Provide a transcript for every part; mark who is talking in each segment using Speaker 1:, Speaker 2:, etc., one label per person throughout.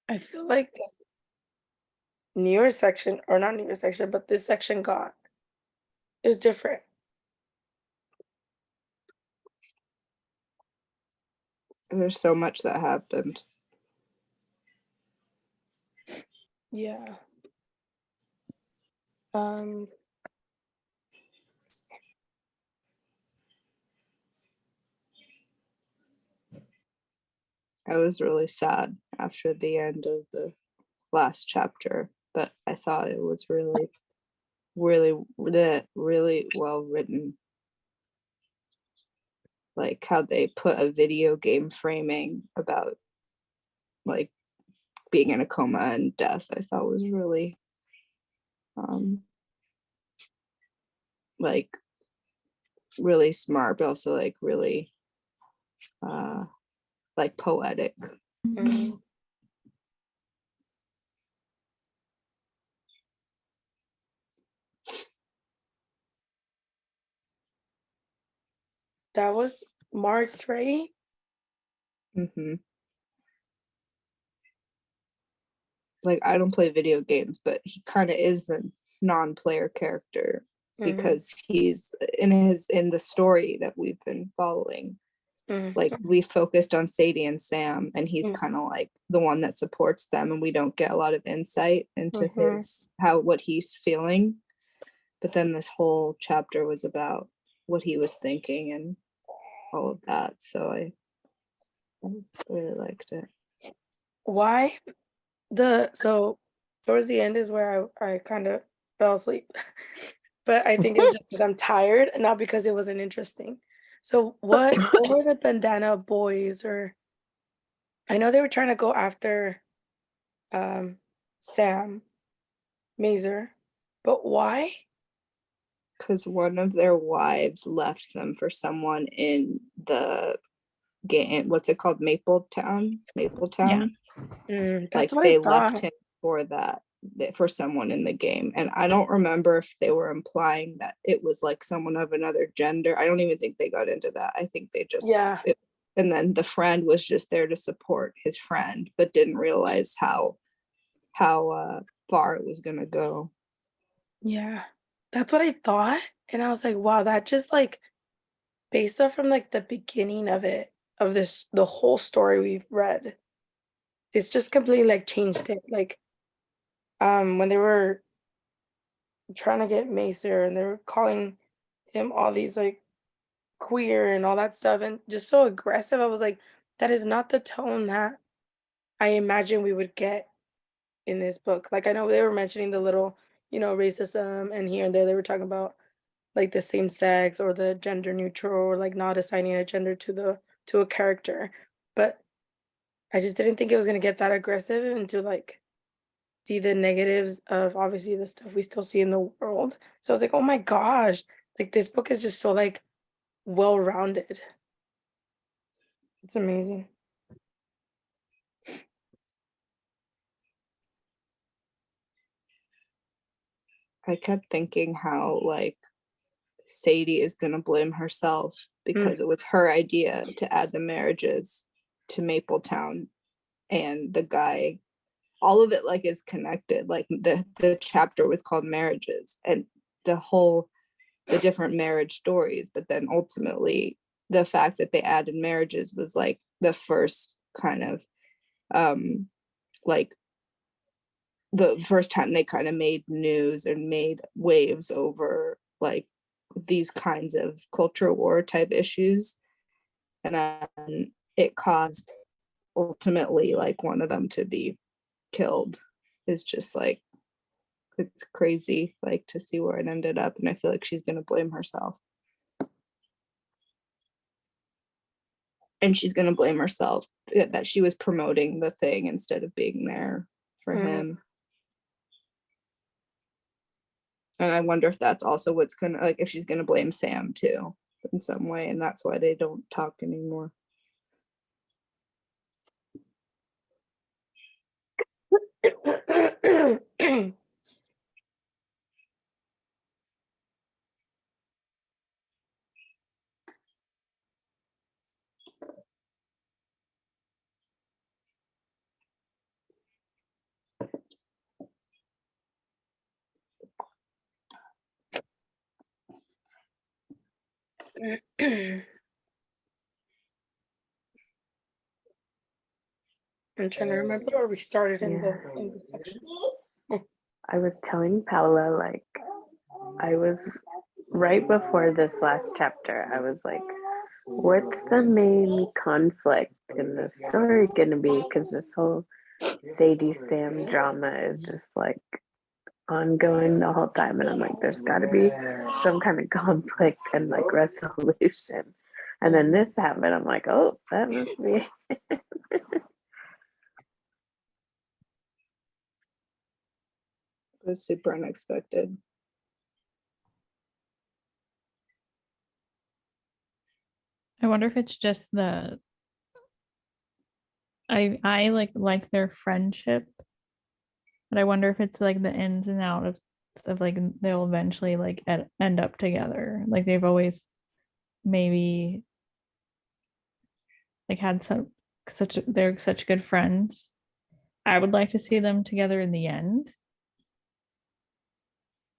Speaker 1: I feel like this newer section, or not newer section, but this section got it was different.
Speaker 2: There's so much that happened.
Speaker 1: Yeah. Um,
Speaker 2: I was really sad after the end of the last chapter, but I thought it was really well written. Like how they put a video game framing about like being in a coma and death, I thought was really um like really smart, but also like really uh like poetic.
Speaker 1: mm, that was Mark's, right?
Speaker 2: Hmm. Like I don't play video games, but he kind of is the non-player character
Speaker 1: Mhm,
Speaker 2: because he's in the story that we've been following.
Speaker 1: mhm,
Speaker 2: Like we focused on Sadie and Sam, and he's
Speaker 1: mm,
Speaker 2: kind of like the one that supports them, and we don't get a lot of insight into
Speaker 1: mhm.
Speaker 2: what he's feeling. But then this whole chapter was about what he was thinking and all of that. So I really liked it.
Speaker 1: Why so towards the end is where I kind of fell asleep. But I think it was just because I'm tired, and not because it wasn't interesting. So what were the Bandana Boys, or I know they were trying to go after um Sam Mazer, but why?
Speaker 2: Because one of their wives left them for someone in the game. What's it called? Mapletown?
Speaker 1: Yeah.
Speaker 2: Mapletown?
Speaker 1: That's
Speaker 2: Like
Speaker 1: what I
Speaker 2: they left
Speaker 1: thought.
Speaker 2: him for that, for someone in the game. And I don't remember if they were implying that it was like someone of another gender. I don't even think they got into that. I think they just,
Speaker 1: Yeah.
Speaker 2: and then the friend was just there to support his friend, but didn't realize how far it was gonna go.
Speaker 1: Yeah. That's what I thought, and I was like, "Wow, that just, like, based off from, like, the beginning of it, of this the whole story we've read, it's just completely, like, changed it." Like, when they were trying to get Macer and they were calling him all these, like, queer and all that stuff and just so aggressive, I was like, "That is not the tone that I imagine we would get in this book." Like, I know they were mentioning the little, racism, and here and there they were talking about, like, the same sex or the gender neutral, or, like, not assigning a gender to a character, but I just didn't think it was gonna get that aggressive and to, like, see the negatives of obviously the stuff we still see in the world. So I was like, "Oh my gosh, like, this book is just so, like, well-rounded." It's amazing.
Speaker 2: I kept thinking how like Sadie is gonna blame herself
Speaker 1: Mm,
Speaker 2: because it was her idea to add the marriages to Mapletown, and the guy, all of it like is connected. Like the chapter was called marriages, and the whole the different marriage stories, but then ultimately the fact that they added marriages was like the first kind of um like the first time they kind of made news and made waves over like these kinds of culture war type issues. And then it caused ultimately like one of them to be killed. Is just like it's crazy like to see where it ended up, and I feel like she's going to blame herself, and she's going to blame herself that she was promoting the thing instead of being there for
Speaker 1: mhm.
Speaker 2: him. And I wonder if that's also what's gonna like if she's gonna blame Sam too in some way, and that's why they don't talk anymore.
Speaker 1: I'm trying to remember where we started in
Speaker 3: Yeah.
Speaker 1: the section.
Speaker 3: I was telling Paula, like, I was right before this last chapter, I was like, what's the main conflict in this story gonna be? Because this whole Sadie Sam drama is just like ongoing the whole time. And I'm like, there's gotta be some kind of conflict and like resolution. And then this happened. I'm like, oh, that must be.
Speaker 2: It was super unexpected.
Speaker 4: I wonder if it's just I like their friendship, but I wonder if it's like the ins and outs of like they'll eventually like end up together. Like they've always maybe like had they're such good friends. I would like to see them together in the end.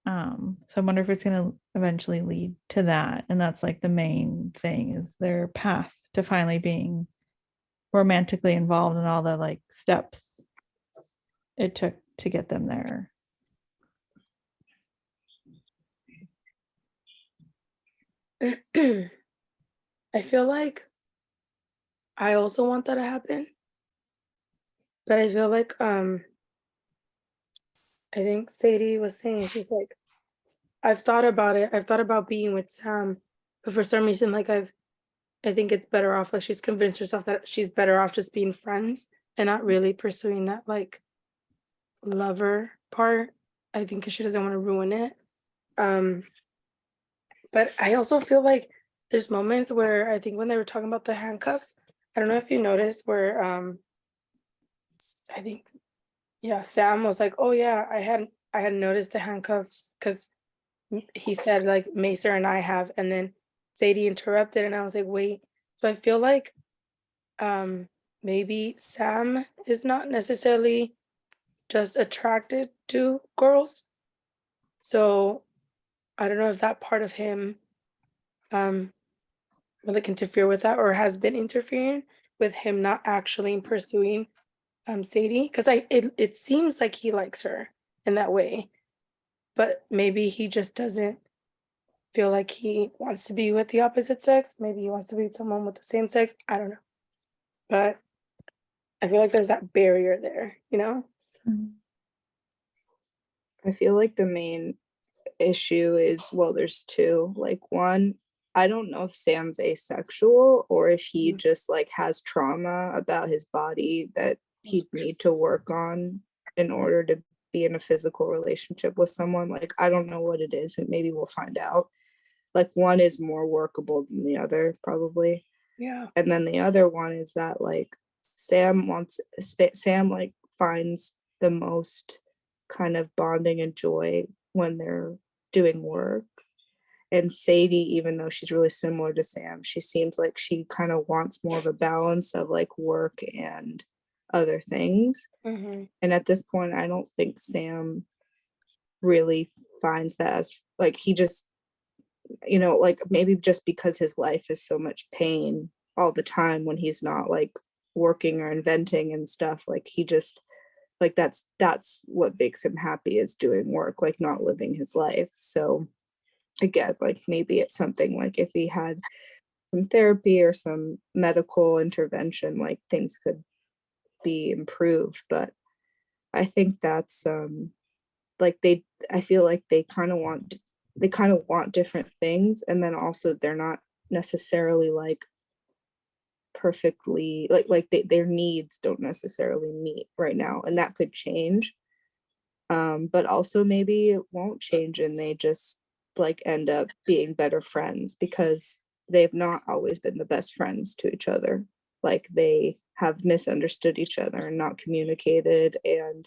Speaker 4: So I wonder if it's gonna eventually lead to that. And that's like the main thing is their path to finally being romantically involved in all the like steps it took to get them there.
Speaker 1: I feel like I also want that to happen. But I feel like I think Sadie was saying she's like, I've thought about it. I've thought about being with Sam, but for some reason, like I think it's better off. Like she's convinced herself that she's better off just being friends and not really pursuing that like lover part. I think 'cause she doesn't want to ruin it. Um, but I also feel like there's moments where I think when they were talking about the handcuffs, I don't know if you noticed where I think yeah, Sam was like, "Oh yeah, I had noticed the handcuffs because he said like Macer and I have," and then Sadie interrupted, and I was like, "Wait." So I feel like maybe Sam is not necessarily just attracted to girls. So I don't know if that part of him um will like interfere with that or has been interfering with him not actually pursuing Sadie because it seems like he likes her in that way, but maybe he just doesn't feel like he wants to be with the opposite sex. Maybe he wants to be with someone with the same sex. I don't know. But I feel like there's that barrier there, you know?
Speaker 2: I feel like the main issue is, well, there's two. Like one, I don't know if Sam's asexual or if he just like has trauma about his body that he'd need to work on in order to be in a physical relationship with someone. Like I don't know what it is, but maybe we'll find out. Like one is more workable than the other, probably.
Speaker 1: Yeah.
Speaker 2: And then the other one is that like Sam like finds the most kind of bonding and joy when they're doing work. And Sadie, even though she's really similar to Sam, she seems like she kind of wants more of a balance of like work and other things.
Speaker 1: Mm-hmm.
Speaker 2: And at this point, I don't think Sam really finds that as like he just, you know, like maybe just because his life is so much pain all the time when he's not like working or inventing and stuff, like he just like that's what makes him happy is doing work, like not living his life. So again, like maybe it's something like if he had some therapy or some medical intervention, like things could be improved. But I think that's like I feel like they kind of want different things, and then also they're not necessarily like perfectly their needs don't necessarily meet right now, and that could change. But also maybe it won't change and they just like end up being better friends because they've not always been the best friends to each other. Like they have misunderstood each other and not communicated and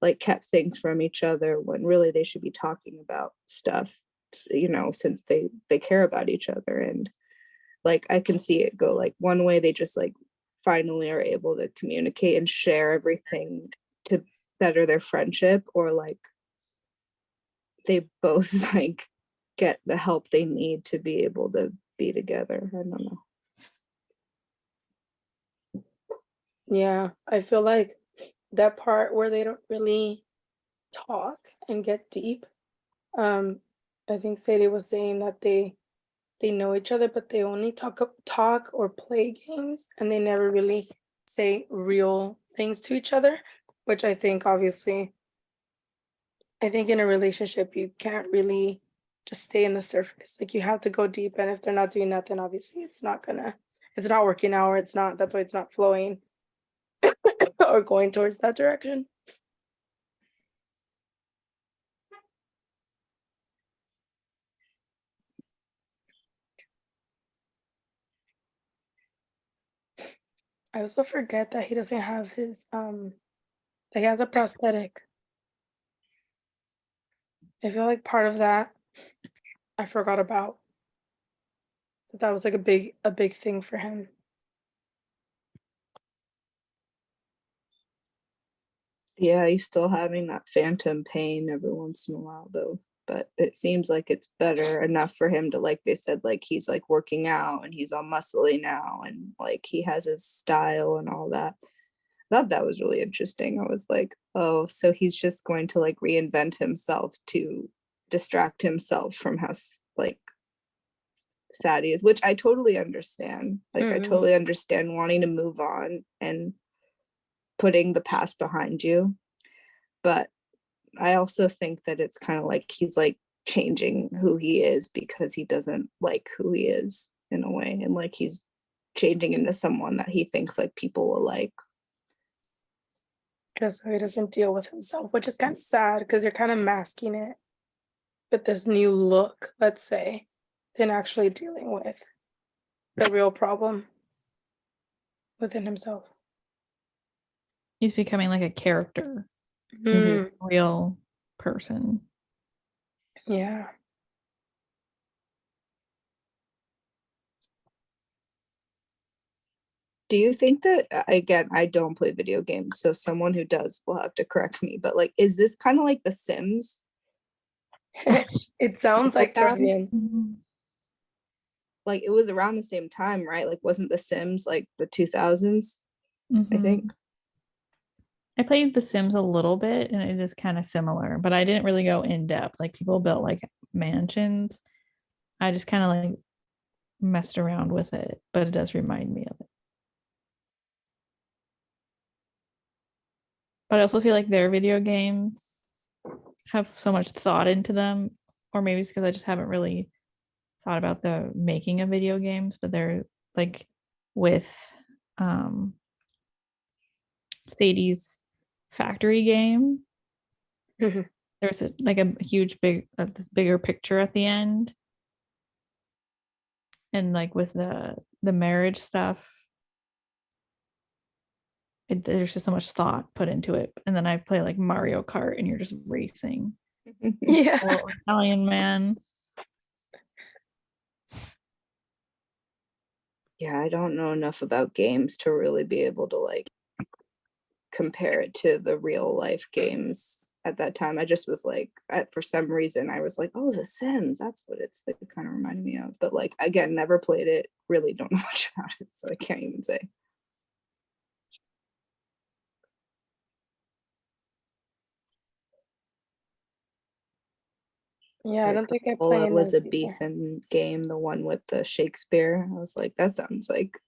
Speaker 2: like kept things from each other when really they should be talking about stuff, you know, since they care about each other. And like I can see it go like one way, they just like finally are able to communicate and share everything to better their friendship, or like they both like get the help they need to be able to be together. I don't know.
Speaker 1: Yeah, I feel like that part where they don't really talk and get deep. I think Sadie was saying that they know each other, but they only talk or play games, and they never really say real things to each other, which I think obviously, I think in a relationship you can't really just stay in the surface. Like you have to go deep, and if they're not doing that, then obviously it's not working out, or that's why it's not flowing or going towards that direction. I also forget that he doesn't have his that he has a prosthetic. I feel like part of that I forgot about. That was like a big thing for him.
Speaker 2: Yeah, he's still having that phantom pain every once in a while though. But it seems like it's better enough for him to, like they said, like he's like working out and he's all muscly now and like he has his style and all that. I thought that was really interesting. I was like, oh, so he's just going to like reinvent himself to distract himself from how like sad he is, which I totally understand. Like I
Speaker 1: Mhm.
Speaker 2: totally understand wanting to move on and putting the past behind you. But I also think that it's kind of like he's like changing who he is because he doesn't like who he is in a way. And like he's changing into someone that he thinks like people will like.
Speaker 1: Just so he doesn't deal with himself, which is kind of sad because you're kind of masking it with this new look, let's say, than actually dealing with the real problem within himself.
Speaker 4: He's becoming like a character, maybe a
Speaker 1: Mm,
Speaker 4: real person.
Speaker 1: yeah.
Speaker 2: Do you think that again, I don't play video games, so someone who does will have to correct me, but like is this kind of like The Sims?
Speaker 1: It sounds like towards the end.
Speaker 2: Like it was around the same time, right? Like wasn't The Sims like the 2000s, I
Speaker 4: Mhm.
Speaker 2: think?
Speaker 4: I played The Sims a little bit and it is kind of similar, but I didn't really go in depth. Like people built like mansions. I just kind of like messed around with it, but it does remind me of it. But I also feel like their video games have so much thought into them, or maybe it's because I just haven't really thought about the making of video games, but they're like with um Sadie's factory game.
Speaker 1: Mhm.
Speaker 4: There's like a huge big this bigger picture at the end, and like with the marriage stuff, there's just so much thought put into it. And then I play like Mario Kart, and you're just racing.
Speaker 1: Yeah.
Speaker 4: Little Italian man.
Speaker 2: Yeah, I don't know enough about games to really be able to like compare it to the real life games at that time. I just was like, for some reason, I was like, oh, The Sims, that's what it's like, kind of reminded me of. But like, again, never played it, really don't know much about it, so I can't even say.
Speaker 1: Yeah, I don't think I
Speaker 2: Oh,
Speaker 1: play
Speaker 2: it
Speaker 1: in
Speaker 2: was
Speaker 1: those
Speaker 2: a
Speaker 1: either.
Speaker 2: Beethoven game, the one with the Shakespeare. I was like, that sounds like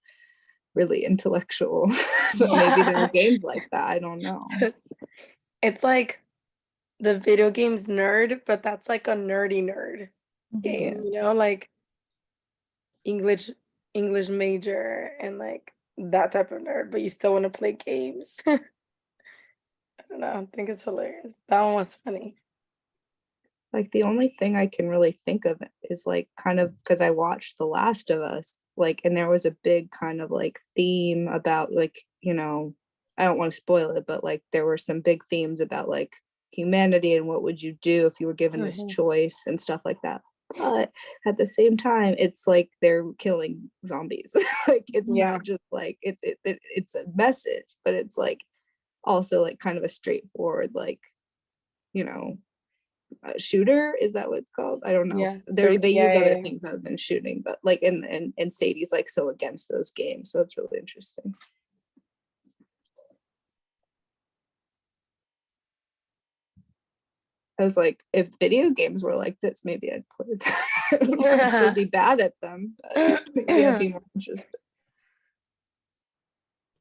Speaker 2: really intellectual. But maybe there are games like that. I don't know.
Speaker 1: It's like the video games nerd, but that's like a nerdy nerd
Speaker 2: Yeah.
Speaker 1: game, like English English major and like that type of nerd, but you still want to play games. I don't know. I think it's hilarious. That one was funny.
Speaker 2: Like the only thing I can really think of is like kind of because I watched The Last of Us, like, and there was a big kind of like theme about like, I don't want to spoil it, but like there were some big themes about like humanity and what would you do if you were given this
Speaker 1: Mhm.
Speaker 2: choice and stuff like that. But at the same time, it's like they're killing zombies. Like it's
Speaker 1: Yeah.
Speaker 2: not just like it's a message, but it's like also like kind of a straightforward like, you know, shooter, is that what it's called? I don't know.
Speaker 1: Yeah,
Speaker 2: They
Speaker 1: yeah,
Speaker 2: use other
Speaker 1: yeah.
Speaker 2: things other than shooting, but like and Sadie's like so against those games, so it's really interesting. I was like, if video games were like this, maybe I'd play them. I'd still be bad at them, but maybe I'd be more interested.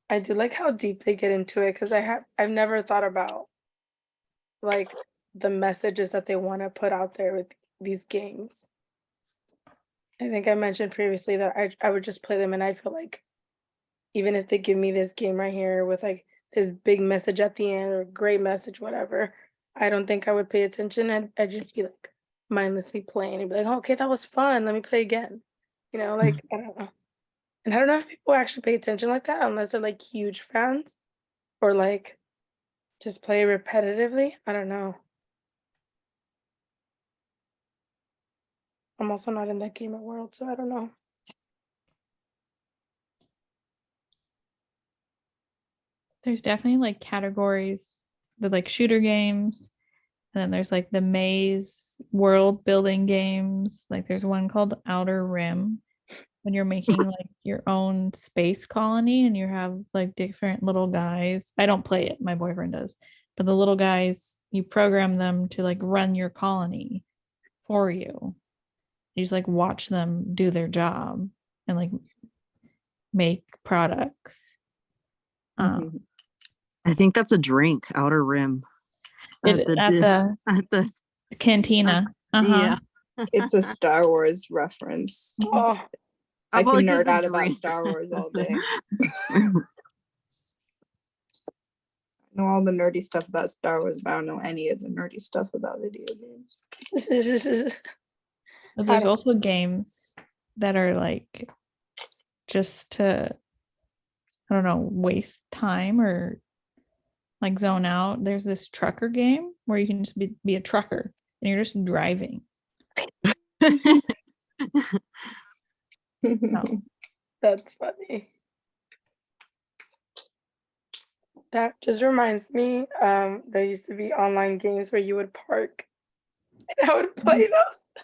Speaker 1: I do like how deep they get into it because I've never thought about like the messages that they want to put out there with these games. I think I mentioned previously that I would just play them and I feel like even if they give me this game right here with like this big message at the end or great message, whatever, I don't think I would pay attention. I'd just be like mindlessly playing and be like, oh, okay, that was fun. Let me play again. Like I don't know. And I don't know if people actually pay attention like that unless they're like huge fans or like just play repetitively. I don't know. I'm also not in that gamer world, so I don't know.
Speaker 4: There's definitely like categories, the like shooter games, and then there's like the maze world building games. Like there's one called Outer Rim when you're making like your own space colony and you have like different little guys. I don't play it, my boyfriend does. But the little guys, you program them to like run your colony for you. You just like watch them do their job and like make products.
Speaker 2: Mhm.
Speaker 5: I think that's a drink, Outer Rim.
Speaker 4: At the
Speaker 5: at the
Speaker 4: cantina.
Speaker 5: yeah.
Speaker 2: It's a Star Wars reference.
Speaker 1: Oh,
Speaker 2: I
Speaker 5: Well,
Speaker 2: can
Speaker 5: it is
Speaker 2: nerd
Speaker 5: a
Speaker 2: out about
Speaker 5: drink.
Speaker 2: Star Wars all day. Know all the nerdy stuff about Star Wars, but I don't know any of the nerdy stuff about video games.
Speaker 4: But
Speaker 1: I
Speaker 4: there's
Speaker 1: don't-
Speaker 4: also games that are like just to, I don't know, waste time or like zone out. There's this trucker game where you can just be a trucker and you're just driving. No.
Speaker 1: That's funny. That just reminds me, there used to be online games where you would park and I would play those.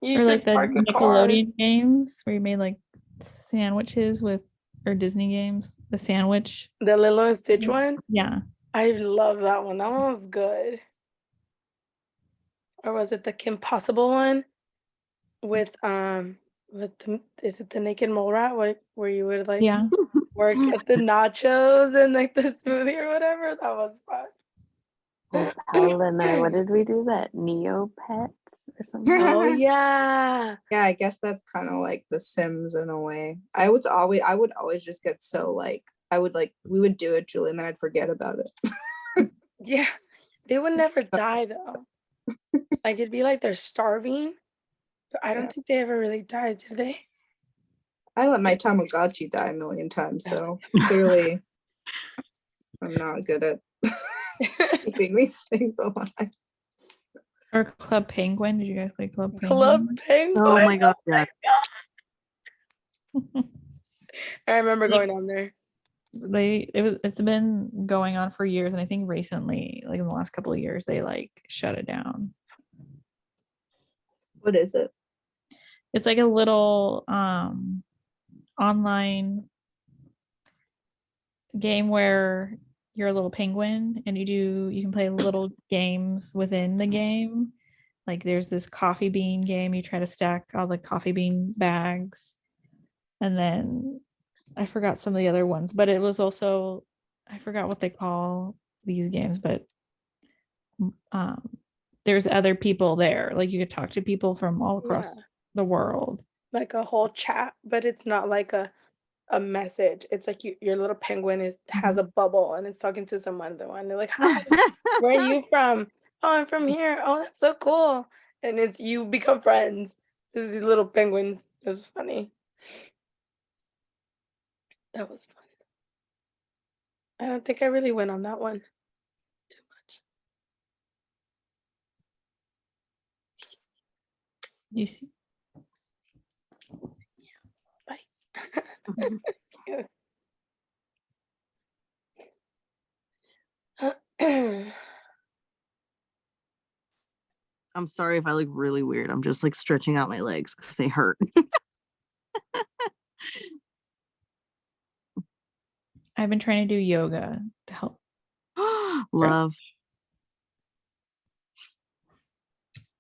Speaker 1: You
Speaker 4: Or
Speaker 1: just
Speaker 4: like the
Speaker 1: park a car.
Speaker 4: Nickelodeon games where you made like sandwiches with, or Disney games, the sandwich.
Speaker 1: The Lilo and Stitch one.
Speaker 4: Yeah.
Speaker 1: I love that one. That one was good. Or was it the Kim Possible one with is it the Naked Mole Rat where you would like
Speaker 4: Yeah.
Speaker 1: work at the nachos and like the smoothie or whatever? That was fun.
Speaker 3: With Paula and I, what did we do? That Neopets or something?
Speaker 1: Oh yeah.
Speaker 2: Yeah, I guess that's kind of like The Sims in a way. I would always just get so like we would do it, Julie, and then I'd forget about it.
Speaker 1: Yeah. They would never die though. Like it'd be like they're starving. But I don't
Speaker 2: Yeah.
Speaker 1: think they ever really died, did they?
Speaker 2: I let my Tamagotchi die a million times, so clearly I'm not good at keeping these things alive.
Speaker 4: Or Club Penguin. Did you guys play Club
Speaker 1: Club
Speaker 4: Penguin?
Speaker 1: Penguin.
Speaker 5: Oh my god, yeah.
Speaker 1: I remember going on there.
Speaker 4: It's been going on for years, and I think recently, like in the last couple of years, they like shut it down.
Speaker 2: What is it?
Speaker 4: It's like a little online game where you're a little penguin and you can play little games within the game. Like there's this coffee bean game, you try to stack all the coffee bean bags. And then I forgot some of the other ones, but it was also, I forgot what they call these games, but there's other people there. Like you could talk to people from all across
Speaker 1: Yeah.
Speaker 4: the world.
Speaker 1: Like a whole chat, but it's not like a message. It's like your little penguin has a bubble and it's talking to someone. And they're like, "Hi, where are you from? Oh, I'm from here. Oh, that's so cool." And it's you become friends. This is these little penguins. It's funny. That was fun. I don't think I really went on that one too much.
Speaker 4: You see,
Speaker 1: Bye. Cute.
Speaker 5: I'm sorry if I look really weird. I'm just like stretching out my legs because they hurt.
Speaker 4: I've been trying to do yoga to help.
Speaker 5: Love.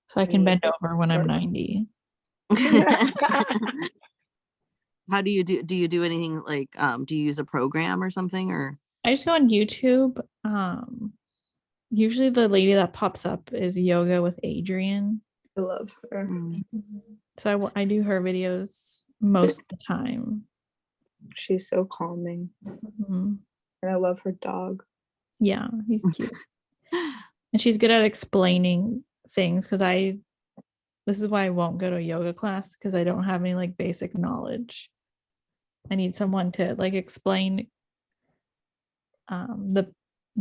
Speaker 4: So I can
Speaker 2: Me
Speaker 4: bend over when I'm
Speaker 2: either.
Speaker 4: 90.
Speaker 5: How do you do anything like do you use a program or something or
Speaker 4: I just go on YouTube. Usually the lady that pops up is Yoga with Adrienne.
Speaker 2: I love her.
Speaker 5: Mm.
Speaker 4: So I do her videos most of the time.
Speaker 2: She's so calming.
Speaker 4: Mhm.
Speaker 2: And I love her dog.
Speaker 4: Yeah, he's cute. And she's good at explaining things because this is why I won't go to a yoga class because I don't have any like basic knowledge. I need someone to like explain the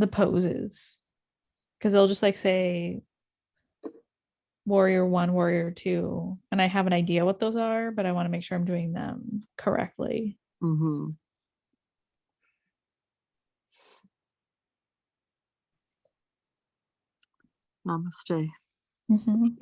Speaker 4: poses because they'll just like say warrior 1, warrior 2, and I have an idea what those are, but I want to make sure I'm doing them correctly.
Speaker 5: Mm-hmm. Namaste.
Speaker 4: Mhm.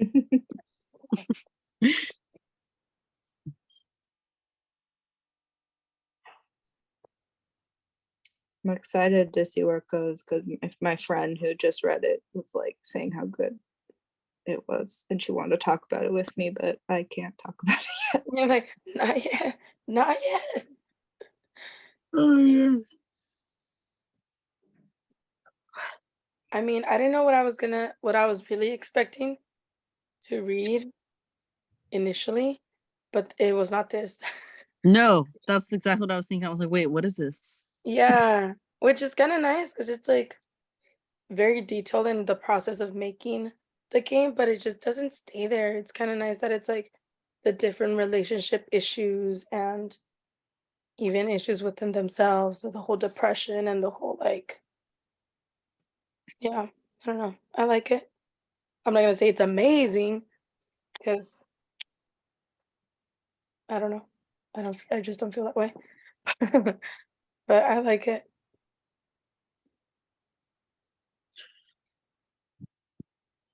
Speaker 2: I'm excited to see where it goes because if my friend who just read it was like saying how good it was and she wanted to talk about it with me, but I can't talk about it yet.
Speaker 1: You're like, not yet, not yet.
Speaker 5: Oh yeah.
Speaker 1: I mean, I didn't know what I was really expecting to read initially, but it was not this.
Speaker 5: No, that's exactly what I was thinking. I was like, wait, what is this?
Speaker 1: Yeah, which is kind of nice because it's like very detailed in the process of making the game, but it just doesn't stay there. It's kind of nice that it's like the different relationship issues and even issues within themselves, so the whole depression and the whole like, yeah, I don't know. I like it. I'm not gonna say it's amazing because I don't know. I just don't feel that way. But I like it.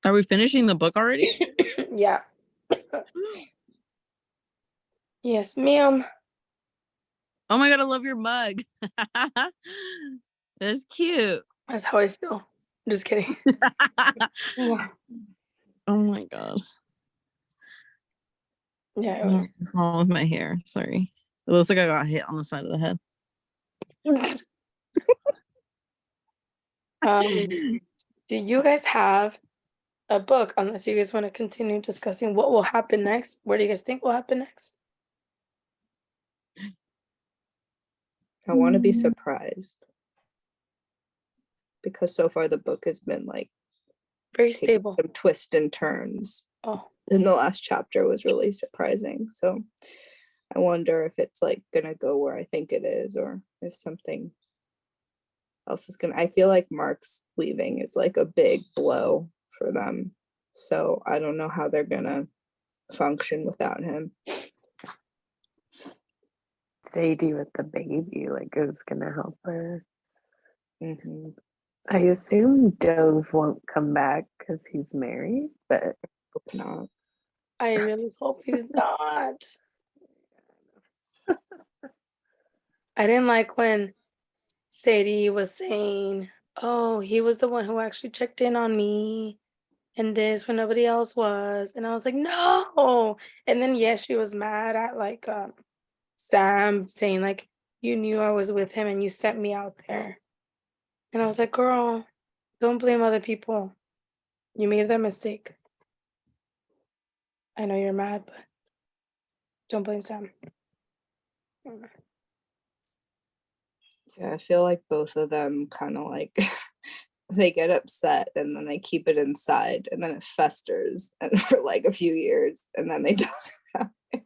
Speaker 5: Are we finishing the book already?
Speaker 1: Yeah. Yes, ma'am.
Speaker 5: Oh my god, I love your mug. That's cute.
Speaker 1: That's how I feel. I'm just kidding. Yeah,
Speaker 5: Oh my god.
Speaker 1: yeah, it was.
Speaker 5: What's wrong with my hair? Sorry. It looks like I got hit on the side of the head.
Speaker 1: Do you guys have a book? Unless you guys want to continue discussing what will happen next. Where do you guys think will happen next?
Speaker 2: I want to be
Speaker 4: Mm.
Speaker 2: surprised because so far the book has been like
Speaker 1: Very
Speaker 2: taking
Speaker 1: stable.
Speaker 2: some twists and turns.
Speaker 1: Oh,
Speaker 2: And the last chapter was really surprising. So I wonder if it's like gonna go where I think it is or if something else is gonna. I feel like Mark's leaving is like a big blow for them. So I don't know how they're gonna function without him.
Speaker 3: Sadie with the baby, like it was gonna help her.
Speaker 2: Mhm.
Speaker 3: I assume Dove won't come back because he's married, but
Speaker 2: Hope not.
Speaker 1: I really hope he's not. I didn't like when Sadie was saying, "Oh, he was the one who actually checked in on me and this when nobody else was." And I was like, "No." And then yes, she was mad at like Sam saying like, "You knew I was with him and you sent me out there." And I was like, "Girl, don't blame other people. You made that mistake. I know you're mad, but don't blame Sam." Mm.
Speaker 2: Yeah, I feel like both of them kind of like they get upset and then they keep it inside and then it festers and for like a few years and then they talk about it.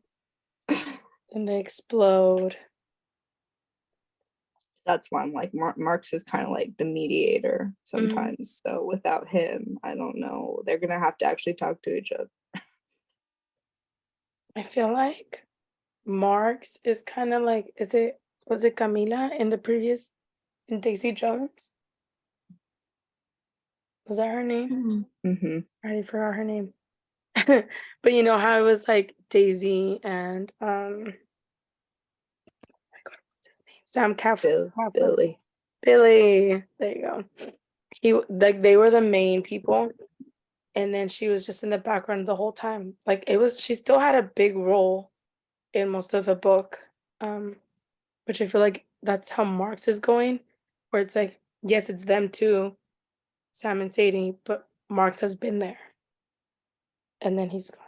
Speaker 1: And they explode.
Speaker 2: That's why I'm like Mark's is kind of like the mediator sometimes. So without him, I don't know. They're gonna have to actually talk to each other.
Speaker 1: I feel like Mark's is kind of like, was it Camila in the previous, in Daisy Jones? Was that her name?
Speaker 2: Mm-hmm.
Speaker 1: I already forgot her name. But you know how it was like Daisy and my God, what's his name? Sam Cafflin.
Speaker 2: Billy.
Speaker 1: Billy. There you go. Like they were the main people, and then she was just in the background the whole time. Like she still had a big role in most of the book. Which I feel like that's how Marx is going, where it's like, yes, it's them too, Sam and Sadie, but Marx has been there. And then he's gone.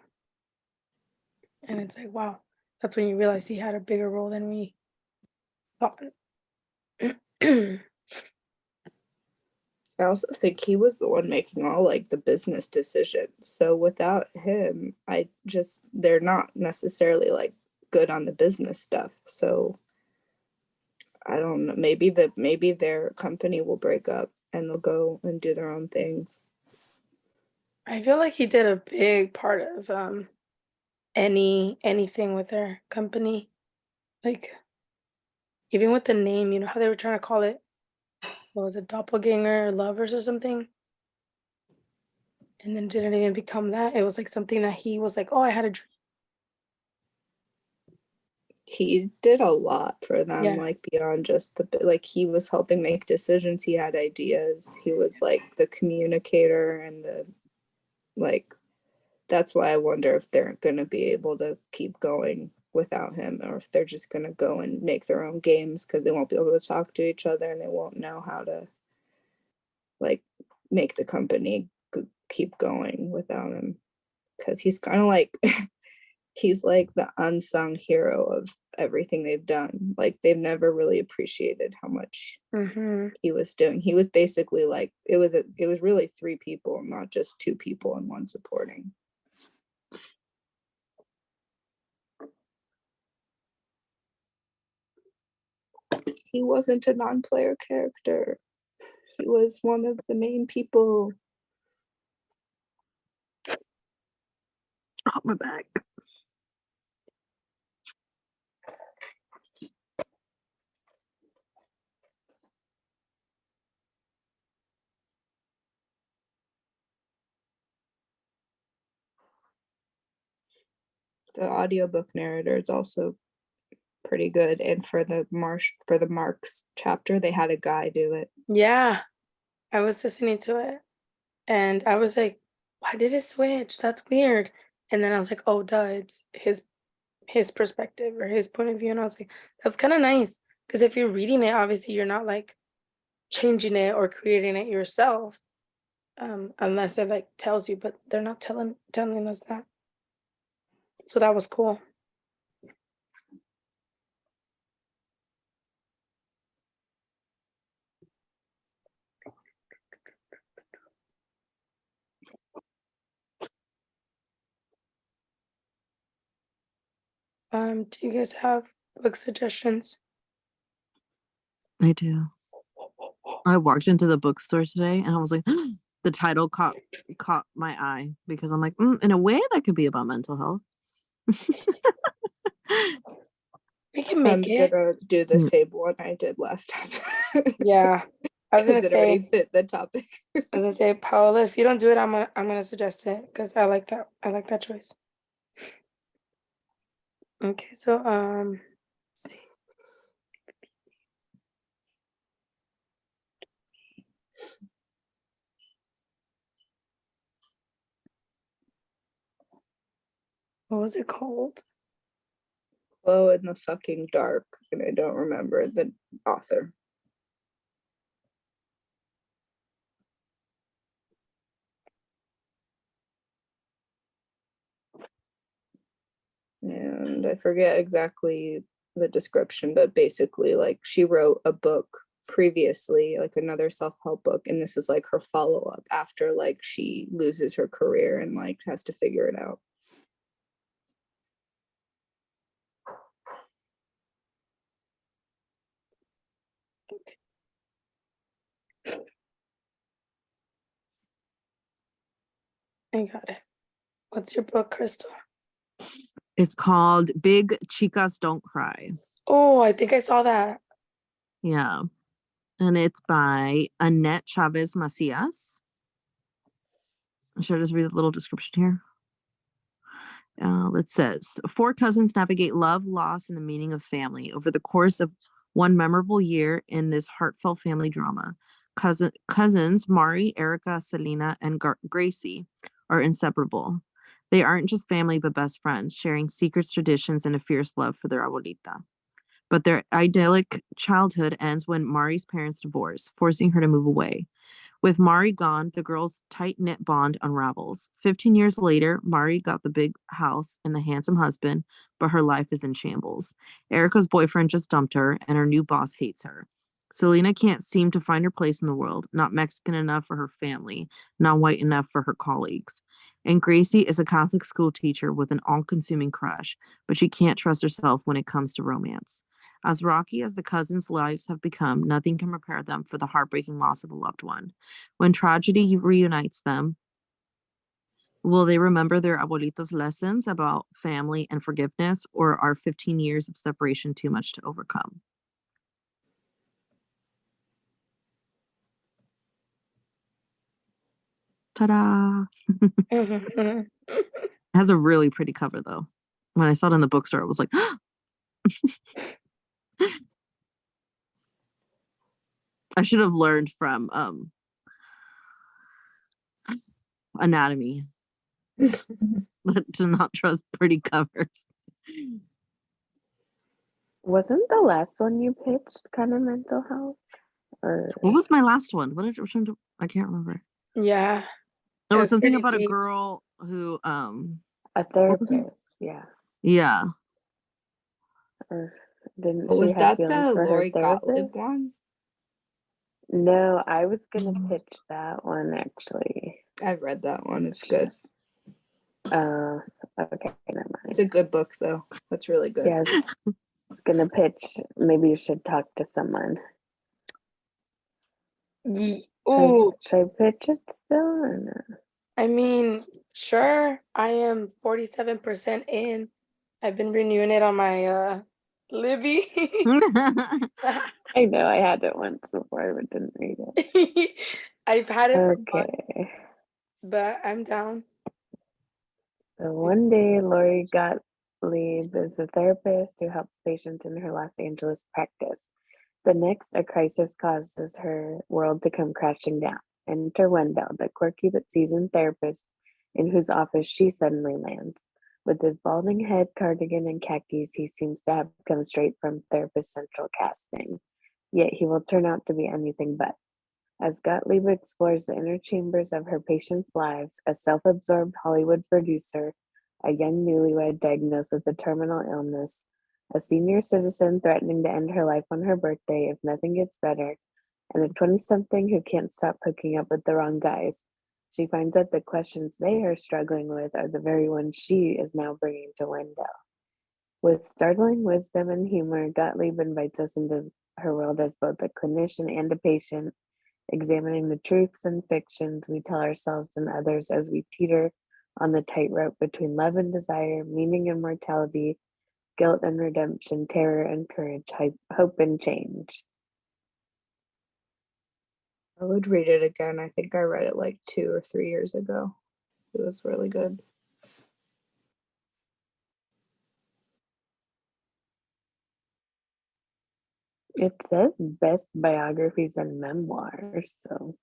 Speaker 1: And it's like, wow, that's when you realize he had a bigger role than we thought.
Speaker 2: I also think he was the one making all like the business decisions. So without him, they're not necessarily like good on the business stuff. So I don't know. Maybe their company will break up and they'll go and do their own things.
Speaker 1: I feel like he did a big part of anything with their company. Like even with the name, you know how they were trying to call it, what was it, doppelganger lovers or something? And then it didn't even become that. It was like something that he was like, oh, I had a dream.
Speaker 2: He did a lot for them,
Speaker 1: Yeah.
Speaker 2: like beyond just like he was helping make decisions. He had ideas. He was like the communicator and that's why I wonder if they're going to be able to keep going without him, or if they're just going to go and make their own games because they won't be able to talk to each other and they won't know how to like make the company keep going without him, because he's kind of like he's like the unsung hero of everything they've done. Like they've never really appreciated how much he was doing. He was basically like it was really 3 people, not just 2 people and 1 supporting. He wasn't a non-player character. He was one of the main people.
Speaker 5: Oh, my back.
Speaker 2: The audiobook narrator is also pretty good, and for the Marx chapter they had a guy do it.
Speaker 1: Yeah. I was listening to it and I was like, why did it switch? That's weird. And then I was like, oh duh, it's his perspective or his point of view. And I was like, that's kind of nice. Because if you're reading it, obviously you're not like changing it or creating it yourself. Unless it like tells you, but they're not telling us that. So that was cool. Do you guys have book suggestions?
Speaker 5: I do. I walked into the bookstore today and I was like, the title caught my eye because I'm like, in a way that could be about mental health.
Speaker 1: We can
Speaker 2: I'm
Speaker 1: make it.
Speaker 2: gonna do the same one I did last time.
Speaker 1: Yeah. I was gonna
Speaker 2: Because it already
Speaker 1: say,
Speaker 2: fit the topic.
Speaker 1: Paola, if you don't do it, I'm gonna suggest it because I like that. I like that choice. Okay, so let's see. What was it called?
Speaker 2: Glow in the fucking dark, and I don't remember the author. And I forget exactly the description, but basically like she wrote a book previously, like another self-help book, and this is like her follow-up after like she loses her career and like has to figure it out.
Speaker 1: I got it. What's your book, Crystal?
Speaker 5: It's called Big Chicas Don't Cry.
Speaker 1: Oh, I think I saw that.
Speaker 5: Yeah. And it's by Annette Chavez Macias. Should I just read a little description here? It says 4 cousins navigate love, loss, and the meaning of family over the course of one memorable year in this heartfelt family drama. Cousins Mari, Erica, Selena, and Gracie are inseparable. They aren't just family but best friends, sharing secrets, traditions, and a fierce love for their abuelita. But their idyllic childhood ends when Mari's parents divorce, forcing her to move away. With Mari gone, the girls' tight knit bond unravels. 15 years later, Mari got the big house and the handsome husband, but her life is in shambles. Erica's boyfriend just dumped her, and her new boss hates her. Selena can't seem to find her place in the world, not Mexican enough for her family, not white enough for her colleagues. And Gracie is a Catholic school teacher with an all consuming crush, but she can't trust herself when it comes to romance. As rocky as the cousins' lives have become, nothing can prepare them for the heartbreaking loss of a loved one. When tragedy reunites them, will they remember their abuelita's lessons about family and forgiveness, or are 15 years of separation too much to overcome? Ta-da!
Speaker 1: Mhm.
Speaker 5: It has a really pretty cover, though. When I saw it in the bookstore, I was like, I should have learned from Anatomy to not trust pretty covers.
Speaker 3: Wasn't the last one you pitched kind of mental health? Or
Speaker 5: What was my last one? Which one I can't remember.
Speaker 1: Yeah.
Speaker 5: It
Speaker 1: It
Speaker 5: was
Speaker 1: was
Speaker 5: something
Speaker 1: pretty
Speaker 5: about a
Speaker 1: deep.
Speaker 5: girl who
Speaker 3: a
Speaker 5: what was it?
Speaker 3: therapist? Yeah.
Speaker 5: Yeah.
Speaker 3: Or didn't
Speaker 2: Oh,
Speaker 3: she
Speaker 2: was
Speaker 3: have
Speaker 2: that
Speaker 3: feelings
Speaker 2: the
Speaker 3: for her
Speaker 2: Lori Gottlieb
Speaker 3: therapist?
Speaker 2: one?
Speaker 3: No, I was gonna
Speaker 2: Mm.
Speaker 3: pitch that one actually.
Speaker 2: I've read that one. It's good.
Speaker 3: Okay, never
Speaker 2: It's
Speaker 3: mind.
Speaker 2: a good book, though. That's really good.
Speaker 3: Yeah, I was gonna pitch. Maybe you should talk to someone.
Speaker 1: Ooh,
Speaker 3: Should I pitch it still or no?
Speaker 1: I mean, sure. I am 47% in. I've been renewing it on my Libby.
Speaker 3: I know I had it once before, but didn't read it.
Speaker 1: I've had it for months,
Speaker 3: Okay.
Speaker 1: but I'm down.
Speaker 3: So one day, Lori Gottlieb is a therapist who helps patients in her Los Angeles practice. The next, a crisis causes her world to come crashing down. Enter Wendell, the quirky but seasoned therapist in whose office she suddenly lands. With his balding head, cardigan, and khakis, he seems to have come straight from Therapist Central casting. Yet he will turn out to be anything but. As Gottlieb explores the inner chambers of her patients' lives, a self absorbed Hollywood producer, a young newlywed diagnosed with a terminal illness, a senior citizen threatening to end her life on her birthday if nothing gets better, and a 20 something who can't stop hooking up with the wrong guys, she finds that the questions they are struggling with are the very ones she is now bringing to Wendell. With startling wisdom and humor, Gottlieb invites us into her world as both a clinician and a patient, examining the truths and fictions we tell ourselves and others as we teeter on the tightrope between love and desire, meaning and mortality, guilt and redemption, terror and courage, hope and change.
Speaker 2: I would read it again. I think I read it like 2 or 3 years ago. It was really good.
Speaker 3: It says best biographies and memoirs, so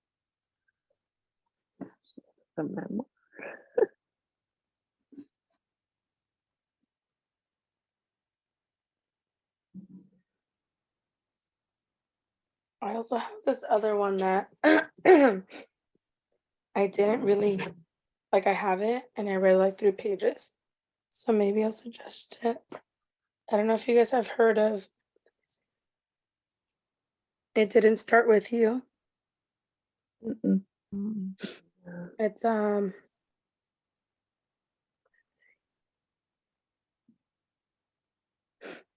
Speaker 3: it's a memoir.
Speaker 1: I also have this other one that I didn't really like. I have it and I read like 3 pages. So maybe I'll suggest it. I don't know if you guys have heard of It Didn't Start With You.
Speaker 2: Mm-mm.
Speaker 5: Mm.
Speaker 1: It's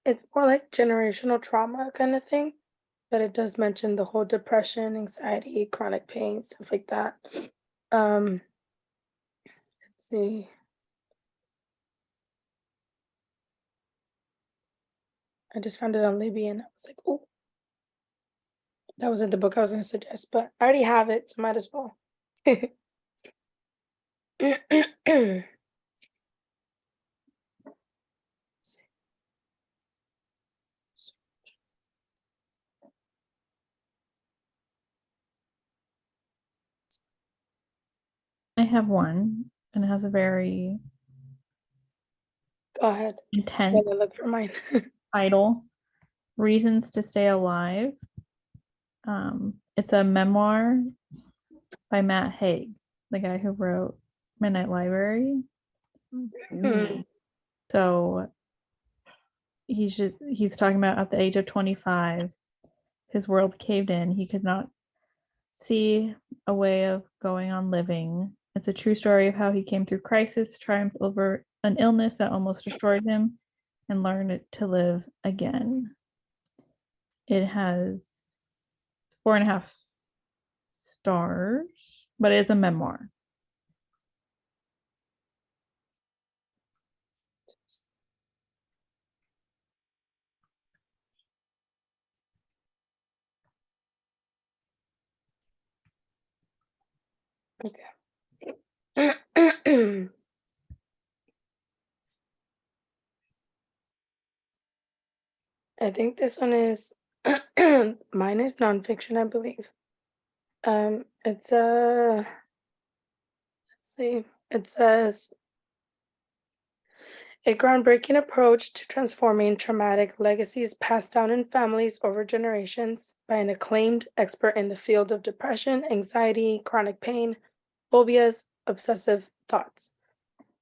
Speaker 1: it's more like generational trauma kind of thing, but it does mention the whole depression, anxiety, chronic pain, stuff like that. Let's see. I just found it on Libby and I was like, oh, that wasn't the book I was gonna suggest, but I already have it, so might as well.
Speaker 4: I have one, and it has a very
Speaker 1: Go ahead. While I
Speaker 4: intense
Speaker 1: look for mine.
Speaker 4: title, Reasons to Stay Alive. It's a memoir by Matt Haig, the guy who wrote Midnight Library.
Speaker 1: Mm.
Speaker 4: So he's talking about at the age of 25, his world caved in. He could not see a way of going on living. It's a true story of how he came through crisis, triumphed over an illness that almost destroyed him, and learned to live again. It has 4.5 stars, but it is a memoir.
Speaker 1: Okay. I think this one is mine is nonfiction, I believe. It's a let's see. It says a groundbreaking approach to transforming traumatic legacies passed down in families over generations by an acclaimed expert in the field of depression, anxiety, chronic pain, phobias, obsessive thoughts.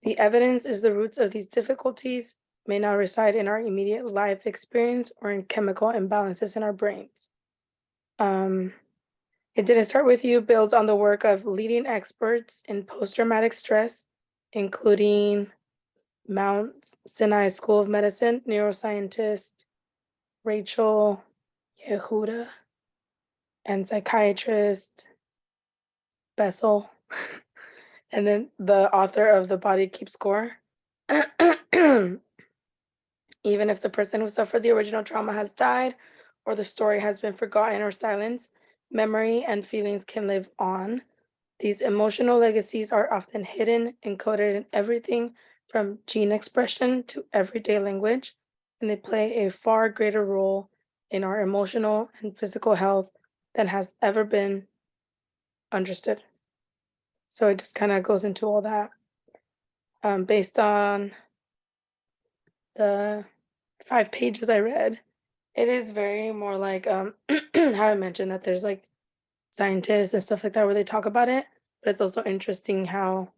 Speaker 1: The evidence is the roots of these difficulties may not reside in our immediate life experience or in chemical imbalances in our brains. It Didn't Start With You builds on the work of leading experts in post-traumatic stress, including Mount Sinai School of Medicine neuroscientist Rachel Yehuda and psychiatrist Bessel, and then the author of The Body Keeps Score. Even if the person who suffered the original trauma has died or the story has been forgotten or silenced, memory and feelings can live on. These emotional legacies are often hidden, encoded in everything from gene expression to everyday language, and they play a far greater role in our emotional and physical health than has ever been understood. So it just kind of goes into all that. Based on the 5 pages I read, it is very more like how I mentioned that there's like scientists and stuff like that where they talk about it, but it's also interesting how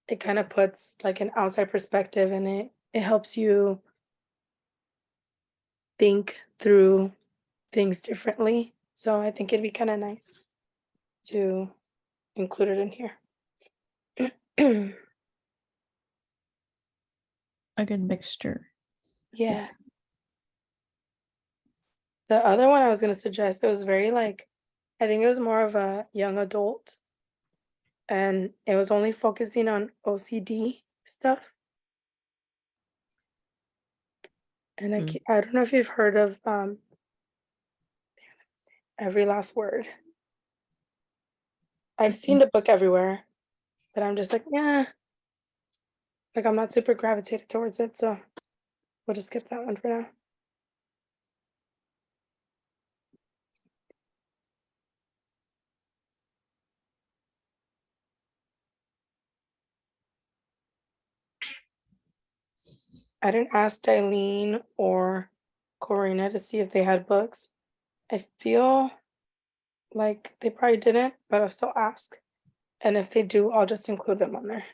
Speaker 1: it kind of puts like an outside perspective, and it helps you think through things differently. So I think it'd be kind of nice to include it in here.
Speaker 4: A good mixture.
Speaker 1: Yeah. The other one I was going to suggest, it was very like, I think it was more of a young adult, and it was only focusing on OCD stuff. And I don't know if you've heard of Every Last Word. I've seen the book everywhere, but I'm just like, yeah, like I'm not super gravitated towards it, so we'll just skip that one for now. I didn't ask Dailene or Corina to see if they had books. I feel like they probably didn't, but I'll still ask. And if they do, I'll just include them on there.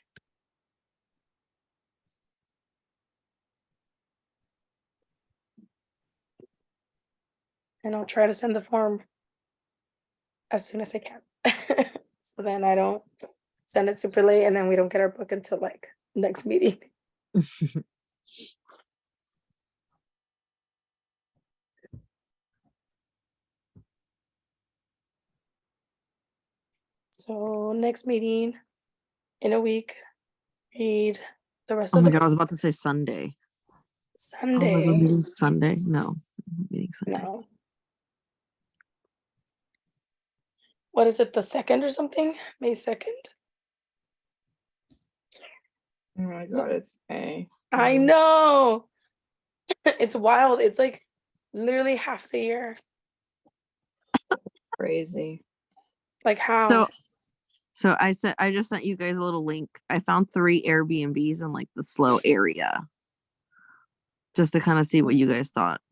Speaker 1: And I'll try to send the form as soon as I can. So then I don't send it super late and then we don't get our book until like next meeting. So next meeting in a week, read the rest
Speaker 5: Oh
Speaker 1: of
Speaker 5: my
Speaker 1: the
Speaker 5: God, I was about to say Sunday. I was like, we're
Speaker 1: Sunday.
Speaker 5: meeting Sunday. No, we're meeting Sunday.
Speaker 1: No. What is it, the 2nd or something? May 2nd?
Speaker 2: Oh my God, it's May.
Speaker 1: I know. It's wild. It's like literally half the year.
Speaker 2: Crazy.
Speaker 1: Like how?
Speaker 5: So So I just sent you guys a little link. I found 3 Airbnbs in like the Slow area. Just to kind of see what you guys thought.